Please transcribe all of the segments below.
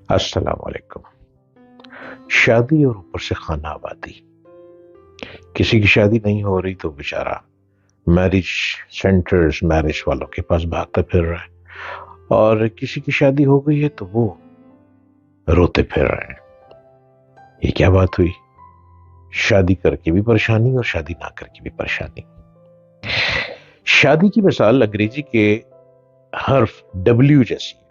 السلام علیکم۔ شادی اور اوپر سے خانہ آبادی، کسی کی شادی نہیں ہو رہی تو بیچارہ میرج سینٹرز میرج والوں کے پاس بھاگتا پھر رہا ہے، اور کسی کی شادی ہو گئی ہے تو وہ روتے پھر رہے ہیں۔ یہ کیا بات ہوئی؟ شادی کر کے بھی پریشانی اور شادی نہ کر کے بھی پریشانی۔ شادی کی مثال انگریزی کے حرف ڈبلیو جیسی ہے،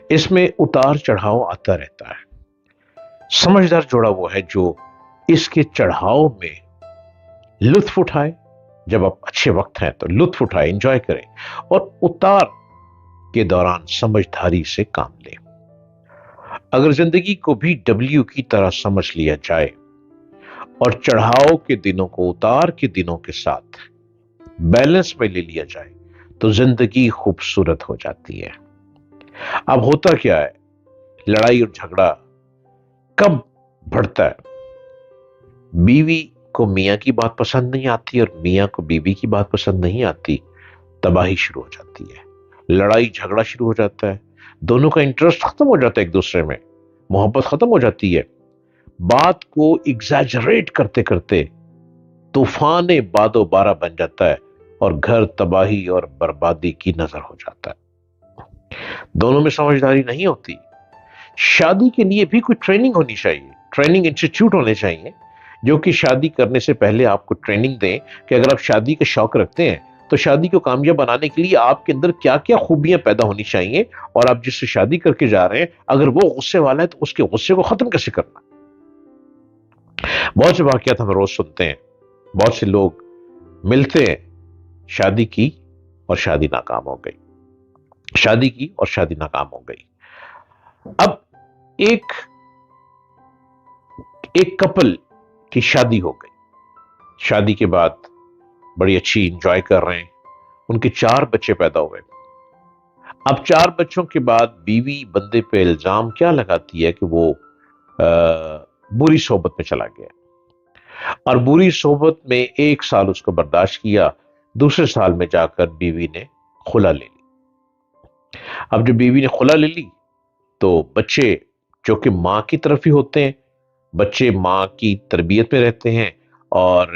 اس میں اتار چڑھاؤ آتا رہتا ہے۔ سمجھدار جوڑا وہ ہے جو اس کے چڑھاؤ میں لطف اٹھائے، جب آپ اچھے وقت ہیں تو لطف اٹھائے، انجوائے کریں، اور اتار کے دوران سمجھداری سے کام لیں۔ اگر زندگی کو بھی ڈبلیو کی طرح سمجھ لیا جائے اور چڑھاؤ کے دنوں کو اتار کے دنوں کے ساتھ بیلنس میں لے لیا جائے تو زندگی خوبصورت ہو جاتی ہے۔ اب ہوتا کیا ہے، لڑائی اور جھگڑا کب بڑھتا ہے؟ بیوی کو میاں کی بات پسند نہیں آتی اور میاں کو بیوی کی بات پسند نہیں آتی، تباہی شروع ہو جاتی ہے، لڑائی جھگڑا شروع ہو جاتا ہے، دونوں کا انٹرسٹ ختم ہو جاتا ہے ایک دوسرے میں، محبت ختم ہو جاتی ہے، بات کو ایگزیجریٹ کرتے کرتے طوفان باد و بارہ بن جاتا ہے اور گھر تباہی اور بربادی کی نظر ہو جاتا ہے۔ دونوں میں سمجھداری نہیں ہوتی۔ شادی کے لیے بھی کوئی ٹریننگ ہونی چاہیے، ٹریننگ انسٹیٹیوٹ ہونے چاہیے جو کہ شادی کرنے سے پہلے آپ کو ٹریننگ دیں کہ اگر آپ شادی کا شوق رکھتے ہیں تو شادی کو کامیاب بنانے کے لیے آپ کے اندر کیا کیا خوبیاں پیدا ہونی چاہیے، اور آپ جس سے شادی کر کے جا رہے ہیں اگر وہ غصے والا ہے تو اس کے غصے کو ختم کیسے کرنا۔ بہت سے واقعات ہم روز سنتے ہیں، بہت سے لوگ ملتے ہیں، شادی کی اور شادی ناکام ہو گئی، شادی کی اور شادی ناکام ہو گئی۔ اب ایک کپل کی شادی ہو گئی، شادی کے بعد بڑی اچھی انجوائے کر رہے ہیں، ان کے 4 بچے پیدا ہوئے۔ اب 4 بچوں کے بعد بیوی بندے پہ الزام کیا لگاتی ہے کہ وہ بری صحبت میں چلا گیا، اور بری صحبت میں 1 سال اس کو برداشت کیا، دوسرے سال میں جا کر بیوی نے خلا لے لی۔ اب جب بیوی نے خلا لے لی تو بچے جو کہ ماں کی طرف ہی ہوتے ہیں، بچے ماں کی تربیت میں رہتے ہیں، اور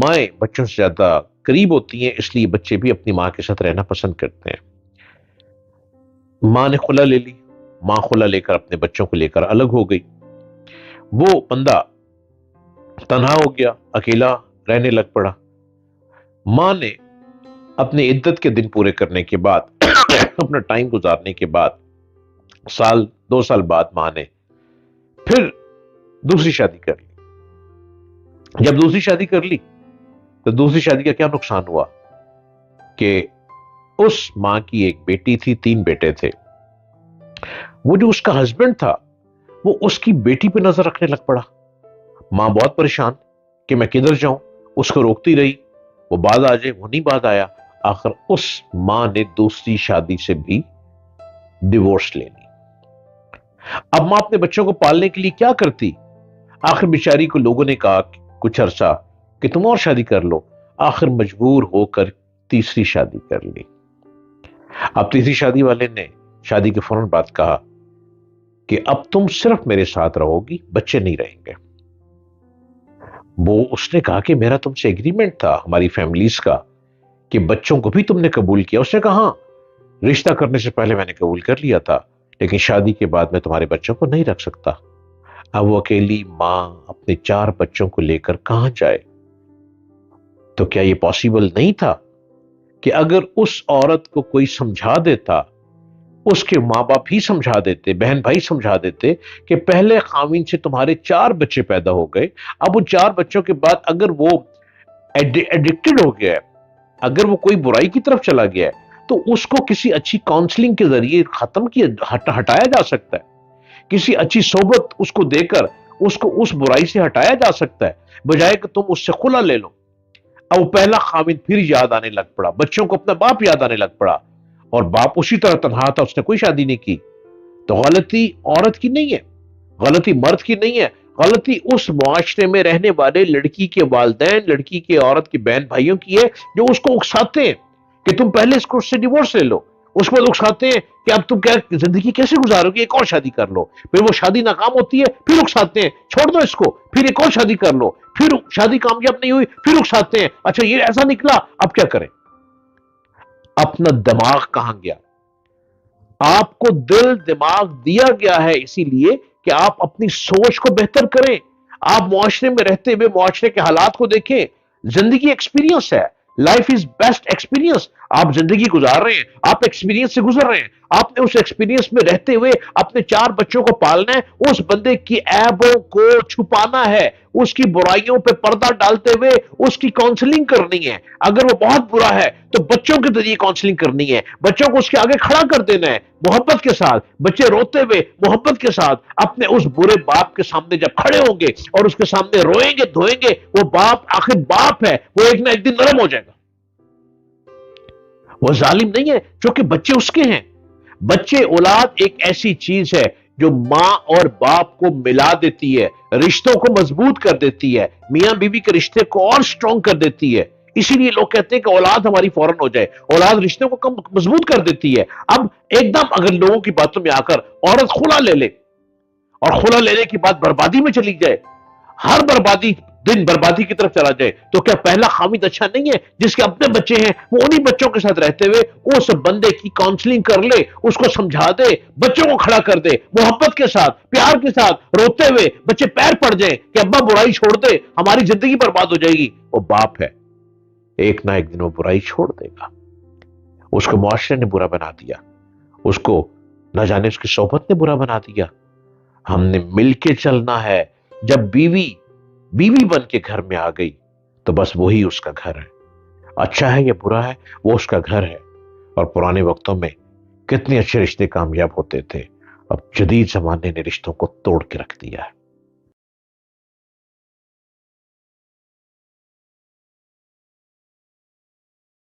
مائیں بچوں سے زیادہ قریب ہوتی ہیں، اس لیے بچے بھی اپنی ماں کے ساتھ رہنا پسند کرتے ہیں۔ ماں نے خلا لے لی، ماں خلا لے کر اپنے بچوں کو لے کر الگ ہو گئی، وہ بندہ تنہا ہو گیا، اکیلا رہنے لگ پڑا۔ ماں نے اپنے عدت کے دن پورے کرنے کے بعد اپنا ٹائم گزارنے کے بعد 2 سال بعد ماں نے پھر دوسری شادی کر لی۔ جب دوسری شادی کر لی تو دوسری شادی کا کیا نقصان ہوا کہ اس ماں کی ایک بیٹی تھی، 3 بیٹے تھے، وہ جو اس کا ہسبینڈ تھا وہ اس کی بیٹی پہ نظر رکھنے لگ پڑا۔ ماں بہت پریشان کہ میں کدھر جاؤں، اس کو روکتی رہی، وہ بعد آ جائے، وہ نہیں بعد آیا، آخر اس ماں نے دوسری شادی سے بھی ڈیورس لے لی۔ اب ماں اپنے بچوں کو پالنے کے لیے کیا کرتی؟ آخر بیچاری کو لوگوں نے کہا کچھ عرصہ کہ تم اور شادی کر لو، آخر مجبور ہو کر تیسری شادی کر لی۔ اب تیسری شادی والے نے شادی کے فوراً بعد کہا کہ اب تم صرف میرے ساتھ رہو گی، بچے نہیں رہیں گے۔ وہ اس نے کہا کہ میرا تم سے ایگریمنٹ تھا ہماری فیملیز کا کہ بچوں کو بھی تم نے قبول کیا۔ اس نے کہا ہاں، رشتہ کرنے سے پہلے میں نے قبول کر لیا تھا، لیکن شادی کے بعد میں تمہارے بچوں کو نہیں رکھ سکتا۔ اب وہ اکیلی ماں اپنے 4 بچوں کو لے کر کہاں جائے؟ تو کیا یہ پاسبل نہیں تھا کہ اگر اس عورت کو کوئی سمجھا دیتا، اس کے ماں باپ ہی سمجھا دیتے، بہن بھائی سمجھا دیتے کہ پہلے خاوند سے تمہارے 4 بچے پیدا ہو گئے، اب ان 4 بچوں کے بعد اگر وہ ایڈکٹڈ ہو گیا ہے، اگر وہ کوئی برائی کی طرف چلا گیا ہے تو اس کو کسی اچھی کاؤنسلنگ کے ذریعے ختم کیا ہٹایا جا سکتا ہے، کسی اچھی صحبت اس کو دے کر اس کو اس برائی سے ہٹایا جا سکتا ہے، بجائے کہ تم اس سے خلا لے لو۔ اب وہ پہلا خاوند پھر یاد آنے لگ پڑا، بچوں کو اپنا باپ یاد آنے لگ پڑا، اور باپ اسی طرح تنہا تھا، اس نے کوئی شادی نہیں کی۔ تو غلطی عورت کی نہیں ہے، غلطی مرد کی نہیں ہے، غلطی اس معاشرے میں رہنے والے لڑکی کے والدین، لڑکی کے عورت کے بہن بھائیوں کی ہے جو اس کو اکساتے ہیں کہ تم پہلے اس کو اس سے ڈیورس لے لو، اس میں لوگ چاہتے ہیں کہ اب تم کیا زندگی کیسے گزارو گے، ایک اور شادی کر لو، پھر وہ شادی ناکام ہوتی ہے، پھر اکساتے ہیں چھوڑ دو اس کو، پھر ایک اور شادی کر لو، پھر شادی کامیاب نہیں ہوئی، پھر اکساتے ہیں اچھا یہ ایسا نکلا اب کیا کریں۔ اپنا دماغ کہاں گیا؟ آپ کو دل دماغ دیا گیا ہے اسی لیے کہ آپ اپنی سوچ کو بہتر کریں، آپ معاشرے میں رہتے ہوئے معاشرے کے حالات کو دیکھیں۔ زندگی ایکسپیرینس ہے، لائف از بیسٹ ایکسپیرینس۔ آپ زندگی گزار رہے ہیں، آپ ایکسپیرینس سے گزر رہے ہیں، آپ نے اس ایکسپیرینس میں رہتے ہوئے اپنے 4 بچوں کو پالنا ہے، اس بندے کی عیبوں کو چھپانا ہے، اس کی برائیوں پہ پردہ ڈالتے ہوئے اس کی کاؤنسلنگ کرنی ہے۔ اگر وہ بہت برا ہے تو بچوں کے ذریعے کاؤنسلنگ کرنی ہے، بچوں کو اس کے آگے کھڑا کر دینا ہے محبت کے ساتھ، بچے روتے ہوئے محبت کے ساتھ اپنے اس برے باپ کے سامنے جب کھڑے ہوں گے اور اس کے سامنے روئیں گے دھوئیں گے، وہ باپ آخر باپ ہے، وہ ایک نہ ایک دن نرم ہو جائے گا، وہ ظالم نہیں ہے چونکہ بچے اس کے ہیں۔ بچے اولاد ایک ایسی چیز ہے جو ماں اور باپ کو ملا دیتی ہے، رشتوں کو مضبوط کر دیتی ہے، میاں بیوی کے رشتے کو اور سٹرونگ کر دیتی ہے۔ اسی لیے لوگ کہتے ہیں کہ اولاد ہماری فوراً ہو جائے، اولاد رشتوں کو کم مضبوط کر دیتی ہے۔ اب ایک دم اگر لوگوں کی باتوں میں آ کر عورت خلا لے لے اور خلا لینے کی بات بربادی میں چلی جائے، ہر بربادی دن بربادی کی طرف چلا جائے، تو کیا پہلا خامد اچھا نہیں ہے جس کے اپنے بچے ہیں وہ انہی بچوں کے ساتھ رہتے ہوئے اس بندے کی کاؤنسلنگ کر لے، اس کو سمجھا دے، بچوں کو کھڑا کر دے، محبت کے ساتھ پیار کے ساتھ روتے ہوئے بچے پیر پڑ جائیں کہ ابا برائی چھوڑ دے ہماری زندگی برباد ہو جائے گی، وہ باپ ہے، ایک نہ ایک دن وہ برائی چھوڑ دے گا۔ اس کو معاشرے نے برا بنا دیا، اس کو نہ جانے اس کی صحبت نے برا بنا دیا۔ ہم نے مل کے چلنا ہے۔ جب بیوی بن کے گھر میں آ گئی تو بس وہی اس کا گھر ہے، اچھا ہے یا برا ہے وہ اس کا گھر ہے۔ اور پرانے وقتوں میں کتنے اچھے رشتے کامیاب ہوتے تھے، اب جدید زمانے نے رشتوں کو توڑ کے رکھ دیا ہے۔